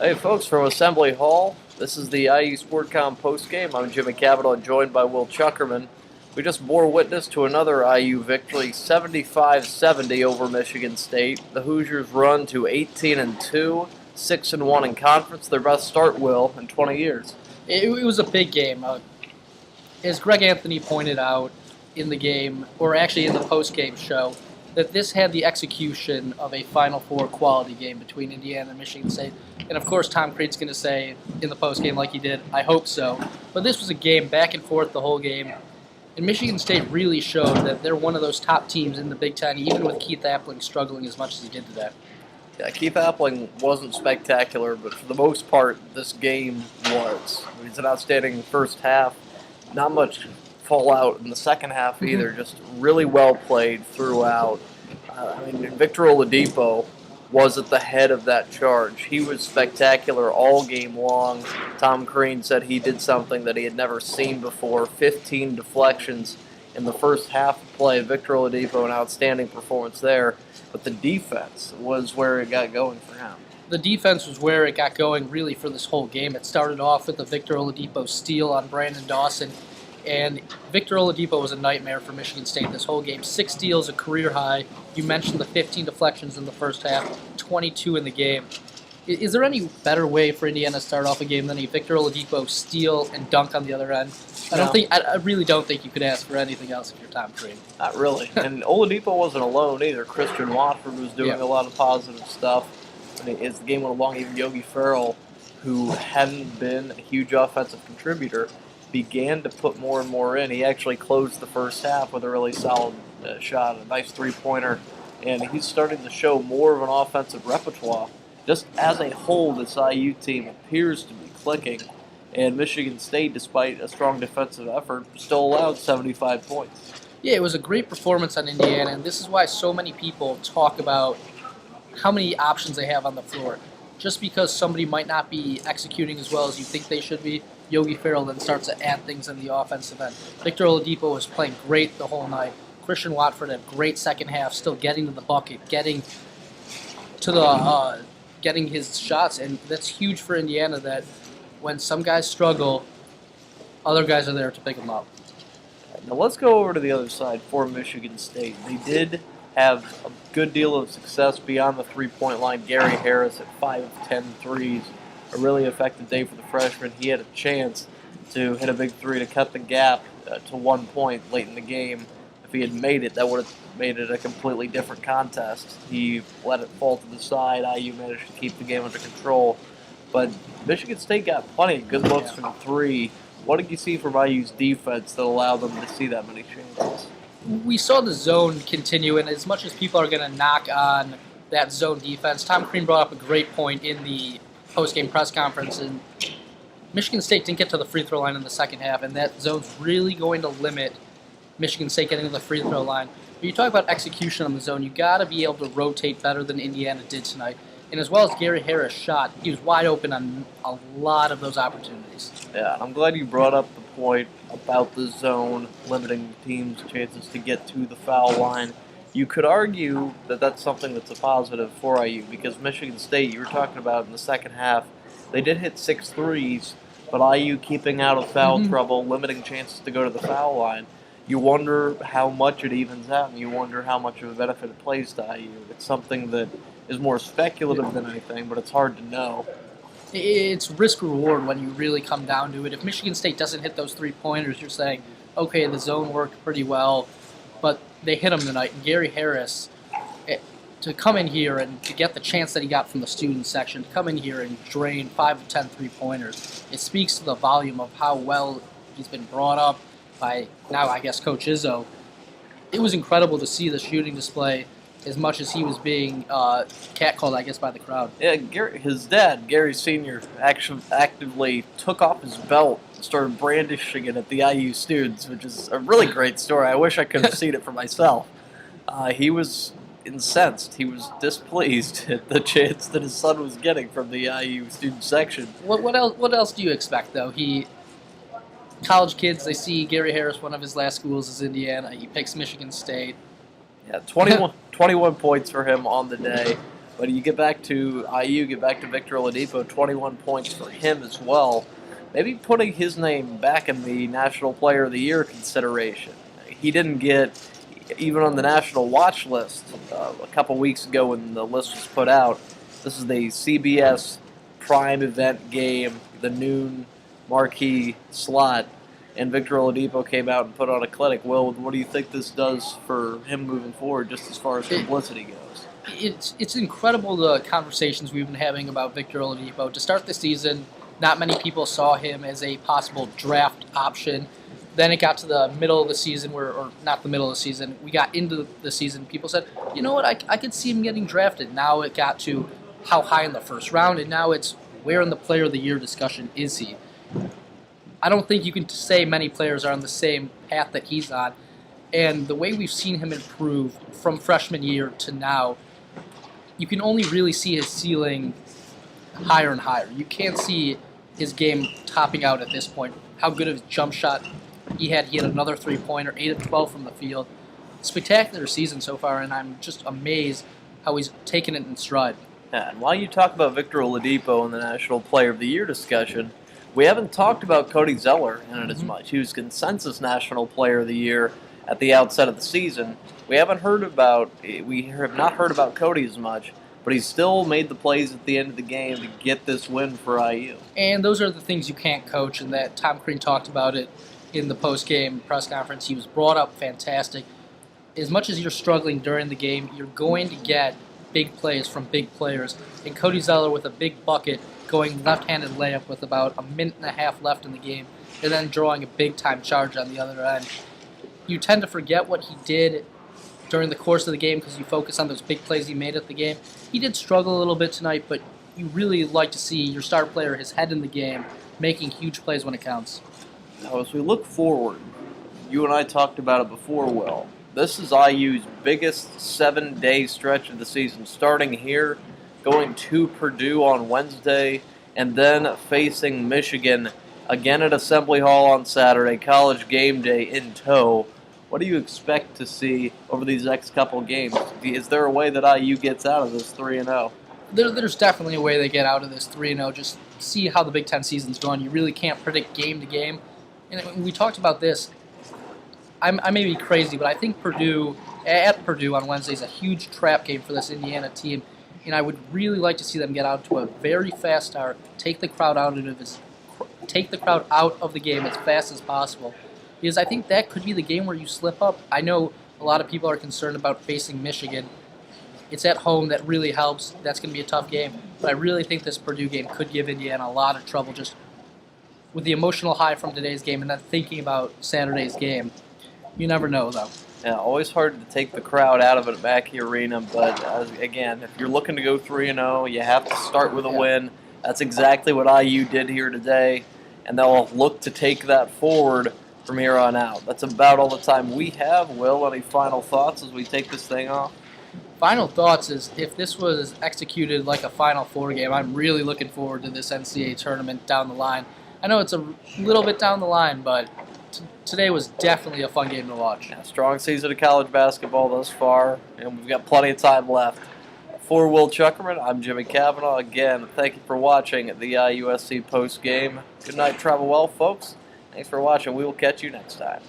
Hey folks from Assembly Hall, this is the IU SportCom postgame. I'm Jimmy Cavanaugh, joined by Will Chukerman. We just bore witness to another IU victory, 75-70 over Michigan State. The Hoosiers run to 18-2, 6-1 in conference, their best start, Will, in 20 years. It was a big game. As Greg Anthony pointed out in the game, or actually in the post-game show, that this had the execution of a Final Four quality game between Indiana and Michigan State. And of course, Tom Crean's going to say in the post-game like he did, I hope so. But this was a game back and forth the whole game. And Michigan State really showed that they're one of those top teams in the Big Ten, even with Keith Appling struggling as much as he did today. Yeah, Keith Appling wasn't spectacular, but for the most part, this game was. It's an outstanding first half. Not much fallout in the second half either. Just really well played throughout. Victor Oladipo was at the head of that charge. He was spectacular all game long. Tom Crean said he did something that he had never seen before. 15 deflections in the first half of play. Victor Oladipo, an outstanding performance there. But the defense was where it got going for him. The defense was where it got going really for this whole game. It started off with the Victor Oladipo steal on Brandon Dawson. And Victor Oladipo was a nightmare for Michigan State this whole game. 6 steals, a career high. You mentioned the 15 deflections in the first half, 22 in the game. Is there any better way for Indiana to start off a game than a Victor Oladipo steal and dunk on the other end? No. I really don't think you could ask for anything else if you're Tom Crean. Not really. And Oladipo wasn't alone either. Christian Watford was doing a lot of positive stuff. As the game went along, even Yogi Ferrell, who hadn't been a huge offensive contributor, began to put more and more in. He actually closed the first half with a really solid shot, a nice three-pointer, and he's starting to show more of an offensive repertoire. Just as a whole, this IU team appears to be clicking, and Michigan State, despite a strong defensive effort, still allowed 75 points. Yeah, it was a great performance on Indiana, and this is why so many people talk about how many options they have on the floor. Just because somebody might not be executing as well as you think they should be, Yogi Ferrell then starts to add things in the offensive end. Victor Oladipo was playing great the whole night. Christian Watford had a great second half, still getting to the bucket, getting to the getting his shots, and that's huge for Indiana. That when some guys struggle, other guys are there to pick them up. Now let's go over to the other side for Michigan State. They did have a good deal of success beyond the three-point line. Gary Harris at 5 of 10 threes. A really effective day for the freshman. He had a chance to hit a big three to cut the gap to 1 point late in the game. If he had made it, that would have made it a completely different contest. He let it fall to the side. IU managed to keep the game under control. But Michigan State got plenty of good looks from three. What did you see from IU's defense that allowed them to see that many chances? We saw the zone continue, and as much as people are going to knock on that zone defense, Tom Crean brought up a great point in the post-game press conference, and Michigan State didn't get to the free throw line in the second half, and that zone's really going to limit Michigan State getting to the free throw line. But you talk about execution on the zone, you got to be able to rotate better than Indiana did tonight. And as well as Gary Harris shot, he was wide open on a lot of those opportunities. Yeah, I'm glad you brought up the point about the zone limiting teams' chances to get to the foul line. You could argue that that's something that's a positive for IU because Michigan State, you were talking about in the second half, they did hit 6 threes, but IU keeping out of foul trouble, limiting chances to go to the foul line. You wonder how much it evens out, and you wonder how much of a benefit it plays to IU. It's something that is more speculative than anything, but it's hard to know. It's risk-reward when you really come down to it. If Michigan State doesn't hit those three-pointers, you're saying, okay, the zone worked pretty well, but they hit him tonight. And Gary Harris, to come in here and to get the chance that he got from the student section, to come in here and drain 5 of 10 three-pointers, it speaks to the volume of how well he's been brought up by, now I guess, Coach Izzo. It was incredible to see the shooting display as much as he was being catcalled, I guess, by the crowd. Yeah, his dad, Gary Sr., actually actively took off his belt and started brandishing it at the IU students, which is a really great story. I wish I could have seen it for myself. He was incensed. He was displeased at the chance that his son was getting from the IU student section. What else do you expect, though? College kids, they see Gary Harris, one of his last schools is Indiana. He picks Michigan State. Yeah, 21 points for him on the day. But you get back to IU, get back to Victor Oladipo, 21 points for him as well. Maybe putting his name back in the National Player of the Year consideration. He didn't get even on the national watch list a couple weeks ago when the list was put out. This is the CBS prime event game, the noon marquee slot, and Victor Oladipo came out and put on a clinic. Will, what do you think this does for him moving forward, just as far as publicity goes? It's incredible the conversations we've been having about Victor Oladipo. To start the season, not many people saw him as a possible draft option. Then it got to the middle of the season, or not the middle of the season, we got into the season, people said, you know what, I could see him getting drafted. Now it got to how high in the first round, and now it's where in the Player of the Year discussion is he? I don't think you can say many players are on the same path that he's on, and the way we've seen him improve from freshman year to now, you can only really see his ceiling higher and higher. You can't see his game topping out at this point. How good of a jump shot he had another three-pointer, 8 of 12 from the field. Spectacular season so far, and I'm just amazed how he's taken it in stride. Yeah, and while you talk about Victor Oladipo in the National Player of the Year discussion, we haven't talked about Cody Zeller in it as much. He was consensus National Player of the Year at the outset of the season. We have not heard about Cody as much, but he's still made the plays at the end of the game to get this win for IU. And those are the things you can't coach, and that Tom Crean talked about it in the post-game press conference. He was brought up fantastic. As much as you're struggling during the game, you're going to get big plays from big players. And Cody Zeller with a big bucket going left-handed layup with about a minute and a half left in the game, and then drawing a big-time charge on the other end. You tend to forget what he did during the course of the game because you focus on those big plays he made at the game. He did struggle a little bit tonight, but you really like to see your star player, his head in the game, making huge plays when it counts. Now, as we look forward, you and I talked about it before, Will. This is IU's biggest 7-day stretch of the season, starting here, going to Purdue on Wednesday, and then facing Michigan again at Assembly Hall on Saturday, college game day in tow. What do you expect to see over these next couple games? Is there a way that IU gets out of this 3-0? There's definitely a way they get out of this 3-0. Just see how the Big Ten season's going. You really can't predict game to game. And we talked about this. I may be crazy, but I think Purdue on Wednesday is a huge trap game for this Indiana team. And I would really like to see them get out to a very fast start, take the crowd out of the game as fast as possible. Because I think that could be the game where you slip up. I know a lot of people are concerned about facing Michigan. It's at home, that really helps. That's going to be a tough game. But I really think this Purdue game could give Indiana a lot of trouble just with the emotional high from today's game and then thinking about Saturday's game. You never know, though. Yeah, always hard to take the crowd out of it at Mackey Arena, but again, if you're looking to go 3-0, you have to start with a win. That's exactly what IU did here today, and they'll look to take that forward from here on out. That's about all the time we have. Will, any final thoughts as we take this thing off? Final thoughts is, if this was executed like a Final Four game, I'm really looking forward to this NCAA tournament down the line. I know it's a little bit down the line, but today was definitely a fun game to watch. Yeah, strong season of college basketball thus far, and we've got plenty of time left. For Will Chukerman, I'm Jimmy Cavanaugh. Again, thank you for watching the IUSC post game. Good night, travel well, folks. Thanks for watching. We will catch you next time.